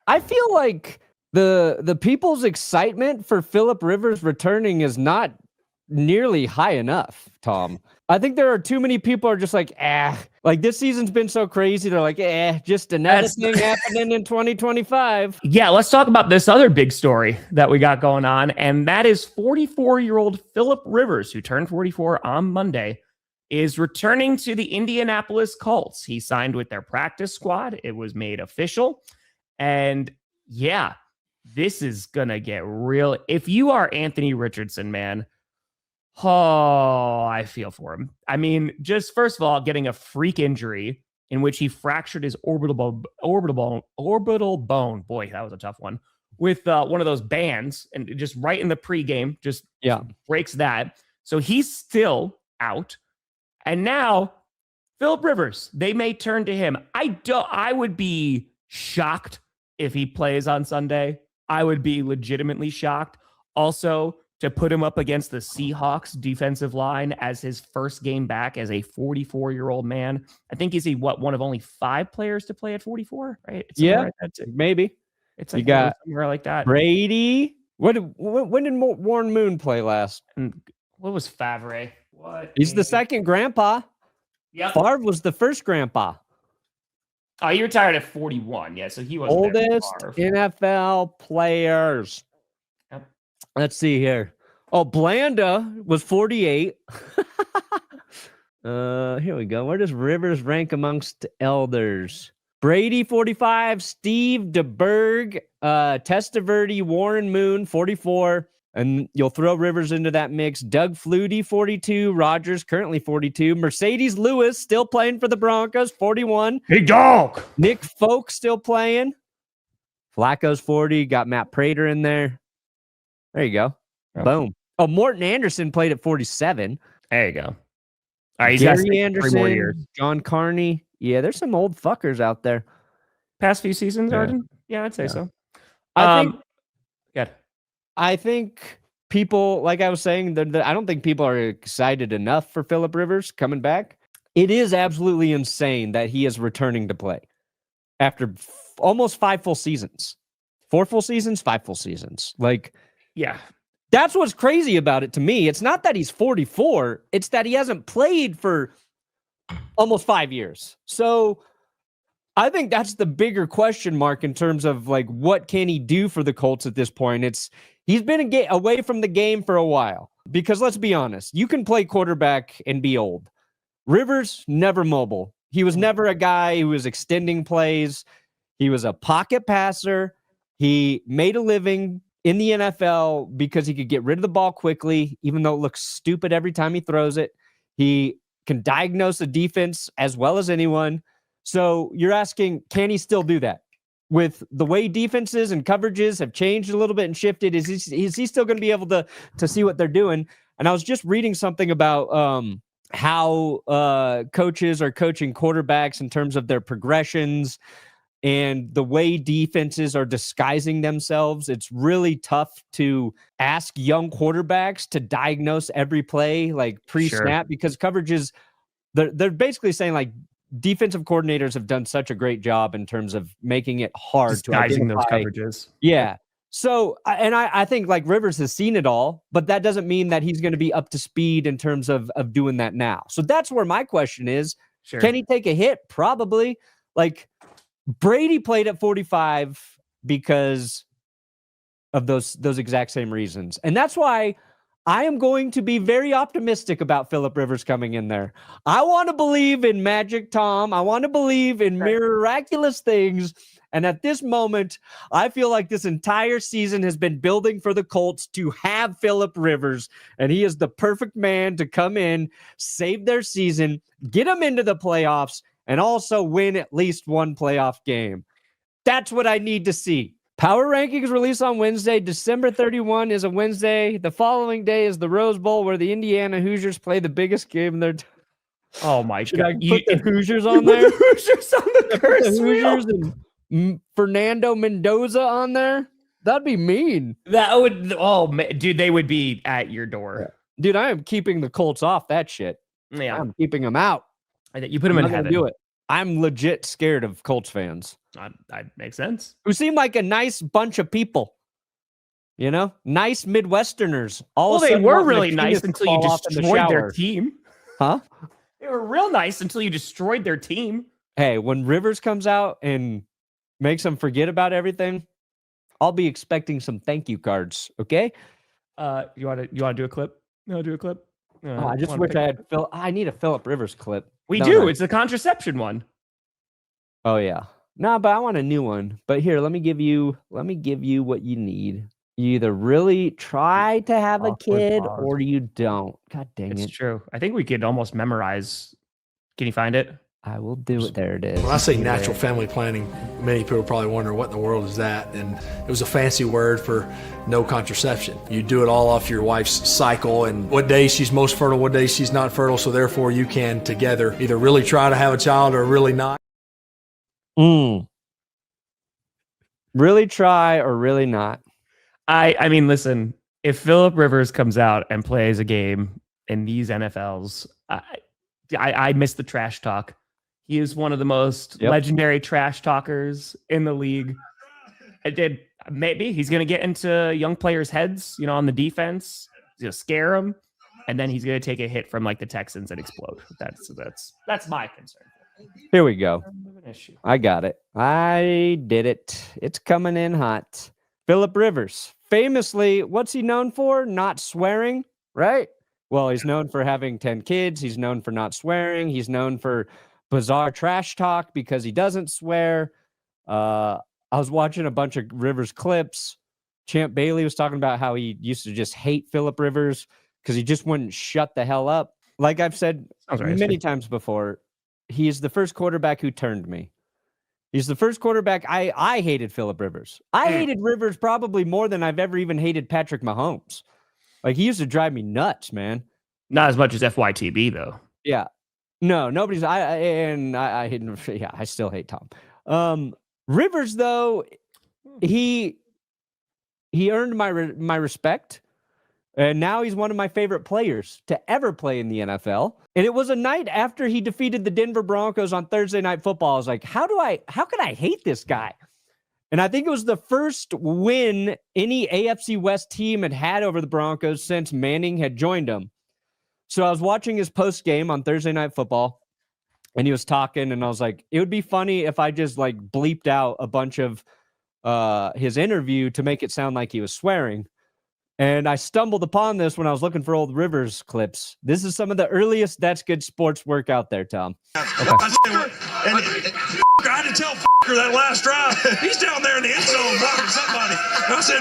I feel like the people's excitement for Phillip Rivers returning is not nearly high enough, Tom. I think there are too many people are just like, like this season's been so crazy. They're like, just another thing happening in 2025. Yeah, let's talk about this other big story that we got going on, and that is 44-year-old Phillip Rivers, who turned 44 on Monday, is returning to the Indianapolis Colts. He signed with their practice squad. It was made official. And yeah, this is going to get real. If you are Anthony Richardson, man, I feel for him. I mean, just first of all, getting a freak injury in which he fractured his orbital bone. Boy, that was a tough one. With one of those bands, and just right in the pregame, just breaks that. So he's still out. And now, Phillip Rivers, they may turn to him. I would be shocked if he plays on Sunday. I would be legitimately shocked. Also, to put him up against the Seahawks defensive line as his first game back as a 44-year-old man. I think he's one of only 5 players to play at 44, right? Maybe. It's like you got somewhere like that. Brady. When did Warren Moon play last? And what was Favre? He's the second grandpa. Yeah. Favre was the first grandpa. Oh, he retired at 41. Yeah, so he was oldest NFL players. Yep. Let's see here. Oh, Blanda was 48. Here we go. Where does Rivers rank amongst elders? Brady, 45. Steve DeBerg, Testaverde, Warren Moon, 44. And you'll throw Rivers into that mix. Doug Flutie, 42. Rodgers, currently 42. Mercedes Lewis, still playing for the Broncos, 41. Hey, dog. Nick Folk, still playing. Flacco's 40. Got Matt Prater in there. There you go. Okay. Boom. Oh, Morton Anderson played at 47. There you go. All right, he's Gary Anderson, 3 more years. John Carney. Yeah, there's some old fuckers out there. Past few seasons, Arden? Yeah, I'd say so. I think people, like I was saying, I don't think people are excited enough for Phillip Rivers coming back. It is absolutely insane that he is returning to play after almost 5 full seasons. 4 full seasons, 5 full seasons. Like, yeah. That's what's crazy about it to me. It's not that he's 44. It's that he hasn't played for almost 5 years. So I think that's the bigger question mark in terms of like, what can he do for the Colts at this point? He's been away from the game for a while because let's be honest, you can play quarterback and be old. Rivers, never mobile. He was never a guy who was extending plays. He was a pocket passer. He made a living in the NFL because he could get rid of the ball quickly, even though it looks stupid every time he throws it. He can diagnose a defense as well as anyone. So you're asking, can he still do that? With the way defenses and coverages have changed a little bit and shifted, is he still going to be able to see what they're doing? And I was just reading something about how coaches are coaching quarterbacks in terms of their progressions and the way defenses are disguising themselves. It's really tough to ask young quarterbacks to diagnose every play like pre-snap because coverages, they're basically saying like defensive coordinators have done such a great job in terms of making it hard to identify those coverages. Yeah. So, and I think like Rivers has seen it all, but that doesn't mean that he's going to be up to speed in terms of doing that now. So that's where my question is, can he take a hit? Probably. Like Brady played at 45 because of those exact same reasons. And that's why I am going to be very optimistic about Phillip Rivers coming in there. I want to believe in Magic Tom. I want to believe in miraculous things. And at this moment, I feel like this entire season has been building for the Colts to have Phillip Rivers. And he is the perfect man to come in, save their season, get them into the playoffs, and also win at least one playoff game. That's what I need to see. Power rankings released on Wednesday. December 31 is a Wednesday. The following day is the Rose Bowl, where the Indiana Hoosiers play the biggest game in their Oh my Should God. I put the Hoosiers on there? The Hoosiers on the curse the Hoosiers and Fernando Mendoza on there? That'd be mean. That would, dude, they would be at your door. Dude, I am keeping the Colts off that shit. Yeah. I'm keeping them out. You put them in heaven. Do it. I'm legit scared of Colts fans. That makes sense. Who seem like a nice bunch of people. You know, nice Midwesterners. All They were really nice until you destroyed their team. Huh? They were real nice until you destroyed their team. Hey, when Rivers comes out and makes them forget about everything, I'll be expecting some thank you cards. Okay. You want to do a clip? No, do a clip. I just wish I had Phil. I need a Phillip Rivers clip. We do. It's the contraception one. Oh yeah. No, but I want a new one. But here, let me give you what you need. You either really try to have a kid or you don't. God dang it. It's true. I think we could almost memorize. Can you find it? I will do it. There it is. When I say natural family planning, many people probably wonder what in the world is that. And it was a fancy word for no contraception. You do it all off your wife's cycle and what days she's most fertile, what days she's not fertile. So therefore you can together either really try to have a child or really not. Really try or really not. I mean, listen, if Phillip Rivers comes out and plays a game in these NFLs, I miss the trash talk. He is one of the most legendary trash talkers in the league. Maybe he's going to get into young players' heads, on the defense, scare them, and then he's going to take a hit from like the Texans and explode. That's my concern. Here we go. I got it. I did it. It's coming in hot. Phillip Rivers, famously, what's he known for? Not swearing, right? Well, he's known for having 10 kids. He's known for not swearing. He's known for bizarre trash talk because he doesn't swear. I was watching a bunch of Rivers clips. Champ Bailey was talking about how he used to just hate Phillip Rivers because he just wouldn't shut the hell up. Like I've said many times before, he is the first quarterback who turned me. He's the first quarterback. I hated Phillip Rivers. I hated Rivers probably more than I've ever even hated Patrick Mahomes. Like, he used to drive me nuts, man. Not as much as FYTB, though. Yeah. No, nobody's. I still hate Tom. Rivers, though, he earned my respect. And now he's one of my favorite players to ever play in the NFL. And it was a night after he defeated the Denver Broncos on Thursday Night Football. I was like, how can I hate this guy? And I think it was the first win any AFC West team had over the Broncos since Manning had joined them. So I was watching his post game on Thursday Night Football, and he was talking, and I was like, it would be funny if I just like bleeped out a bunch of his interview to make it sound like he was swearing. And I stumbled upon this when I was looking for old Rivers clips. This is some of the earliest That's Good Sports work out there, Tom. Okay. I had to tell that last drive. He's down there in the end zone blocking somebody. And I said,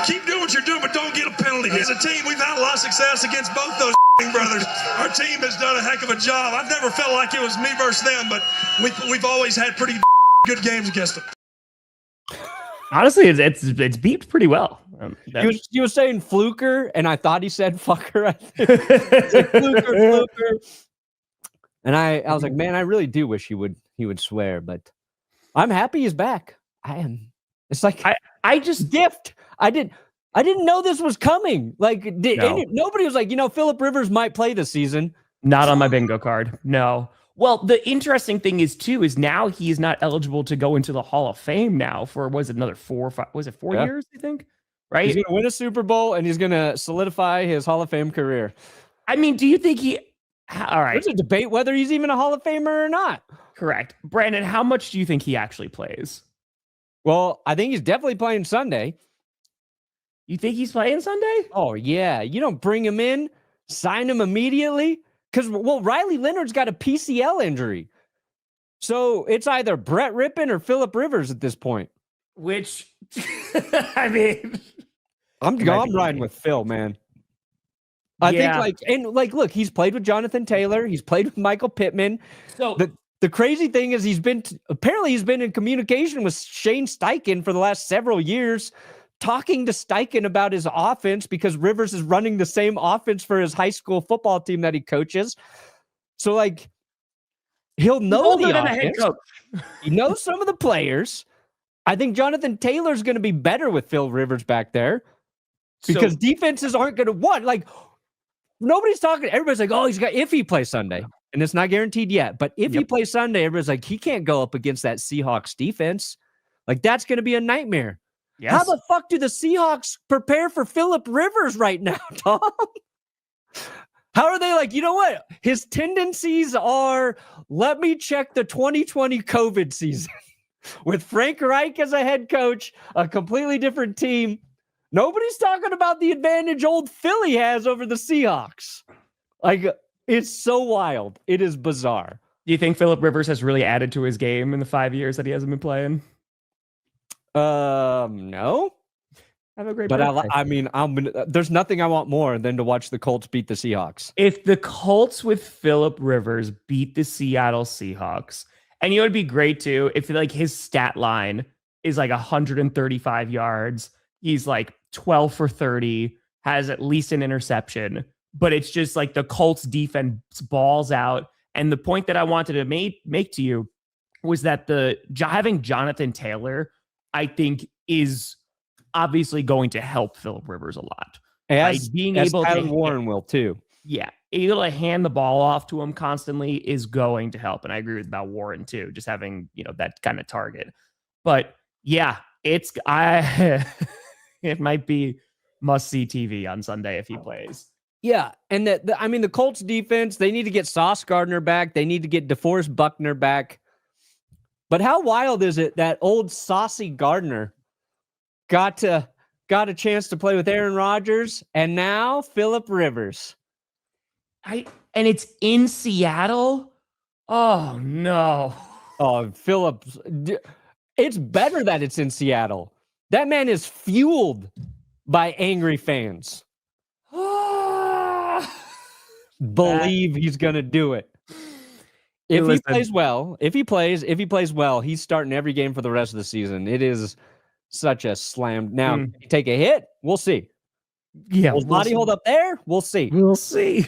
keep doing what you're doing, but don't get a penalty. As a team, we've had a lot of success against both those brothers. Our team has done a heck of a job. I've never felt like it was me versus them, but we've always had pretty good games against them. Honestly, it's beeped pretty well. He was saying fluker, and I thought he said fucker. I think. Fluker. And I was like, man, I really do wish he would swear, but I'm happy he's back. I am. It's like I just gift. I didn't know this was coming. Like nobody was like, Phillip Rivers might play this season. Not on my bingo card. No. Well, the interesting thing is now he is not eligible to go into the Hall of Fame now for, was it another 4 or 5? Was it 4 years, I think? Right? He's going to win a Super Bowl and he's going to solidify his Hall of Fame career. I mean, do you think all right. There's a debate whether he's even a Hall of Famer or not. Correct. Brandon, how much do you think he actually plays? Well, I think he's definitely playing Sunday. You think he's playing Sunday? Oh, yeah. You don't bring him in, sign him immediately. Because, Riley Leonard's got a PCL injury. So it's either Brett Rippon or Phillip Rivers at this point. Which, I mean... I'm riding with Phil, man. I think, look, he's played with Jonathan Taylor. He's played with Michael Pittman. So the crazy thing is he's been in communication with Shane Steichen for the last several years, talking to Steichen about his offense because Rivers is running the same offense for his high school football team that he coaches. So, like, he'll know the offense. He knows some of the players. I think Jonathan Taylor's going to be better with Phil Rivers back there because defenses aren't going to want. Like, nobody's talking. Everybody's like, oh, if he plays Sunday. And it's not guaranteed yet. But if he plays Sunday, everybody's like, he can't go up against that Seahawks defense. Like, that's going to be a nightmare. Yes. How the fuck do the Seahawks prepare for Phillip Rivers right now, Tom? How are they like, you know what? His tendencies are, let me check the 2020 COVID season. With Frank Reich as a head coach, a completely different team. Nobody's talking about the advantage old Philly has over the Seahawks. Like, it's so wild. It is bizarre. Do you think Phillip Rivers has really added to his game in the 5 years that he hasn't been playing? No. Have a great But birthday. there's nothing I want more than to watch the Colts beat the Seahawks. If the Colts with Phillip Rivers beat the Seattle Seahawks, and it would be great too if like his stat line is like 135 yards, he's like 12 for 30, has at least an interception, but it's just like the Colts defense balls out. And the point that I wanted to make to you was that having Jonathan Taylor, I think, is obviously going to help Phillip Rivers a lot. As Tyler to Warren will too. Yeah, able to hand the ball off to him constantly is going to help. And I agree with about Warren too, just having, that kind of target. But yeah, it might be must-see TV on Sunday if he plays. Yeah, and the Colts defense, they need to get Sauce Gardner back. They need to get DeForest Buckner back. But how wild is it that old saucy Gardner got a chance to play with Aaron Rodgers, and now Phillip Rivers. And it's in Seattle? Oh, no. Oh, Phillip. It's better that it's in Seattle. That man is fueled by angry fans. Believe he's going to do it. If he plays well, he's starting every game for the rest of the season. It is such a slam. Now, take a hit, we'll see. Yeah. Will his body hold up there? We'll see. We'll see.